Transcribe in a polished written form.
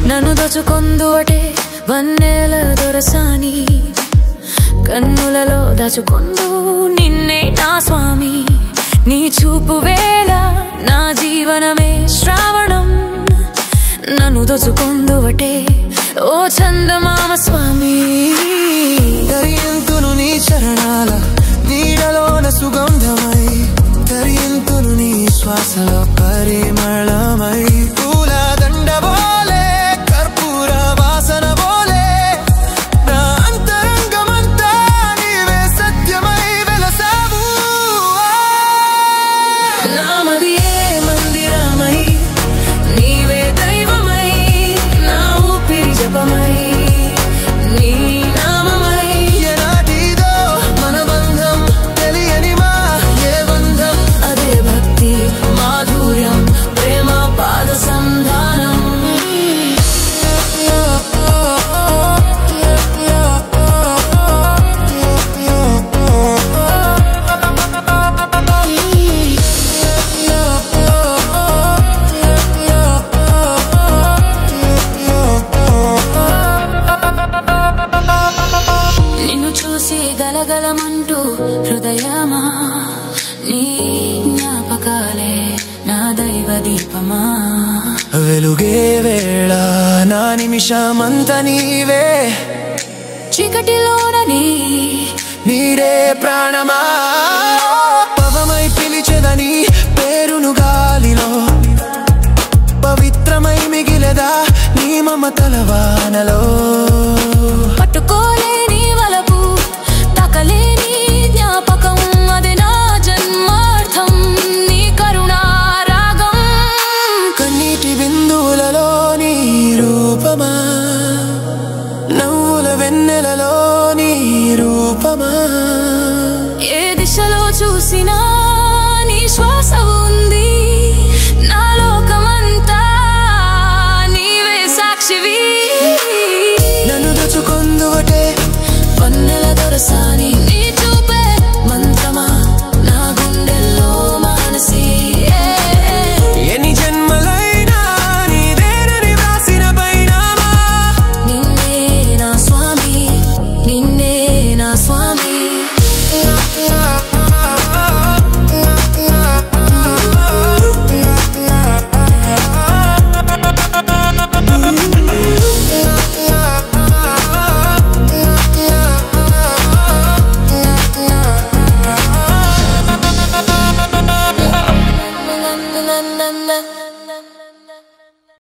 నన్ను దోచుకొందువటే వన్నెల దొరసాని కన్నులలో దాచుకొందు నిన్నే నా స్వామి నీ చూపు వేళ నా జీవనమే శ్రావణం నన్ను దోచుకొందువటే ఓ చందమామ స్వామి దరియంతును నీ చరణాల నీడలోన సుగంధమై దరియంతును నీ శ్వాసలో పరిమళమై పూల దండబోలే కర్పూర వాసన బోలే నా అంతరంగమంతా నీవే సత్యమై వెలసావు నామదియే మందిరమై నీవే దైవమై నా ఊపిరి జపమై నీ నామమై ఎనాటిదో మన బంధం తెలియని మా ఏ బంధం అదే భక్తి మాధుర్యం ప్రేమ పాద సంధానం నిన్ను చూసి గలగలమంటూ హృదయమా నీ జ్ఞాపకాలే నా దైవ దీపమా వెలుగే వేళ నా నిమిషమంత నీవే చీకటిలోన నీడే ప్రాణమా పవమై పిలిచెదని పేరును గాలిలో పవిత్రమై మిగిలెదా నీ మమతల వానలో పట్టుకోలేని వలపు తాకలేని జ్ఞాపకం అది నా జన్మార్థం నీ కరుణా రాగం కన్నీటి బిందువులలో నీ రూపమా నవ్వుల వెన్నెలలో నీ రూపమా ఏ దిశలో చూసినా నీ శ్వాస ఉంది నా లోకమంతా నీవే సాక్షివి నన్ను దోచుకొందువటే వన్నెల దొరసాని నీ చూపే మంత్రమా నా గుండెల్లో మానసి ఎన్ని జన్మలైనా నీదేనని వ్రాసిన పైనామా నిన్నే నా స్వామి నిన్నే నా స్వామి na na na na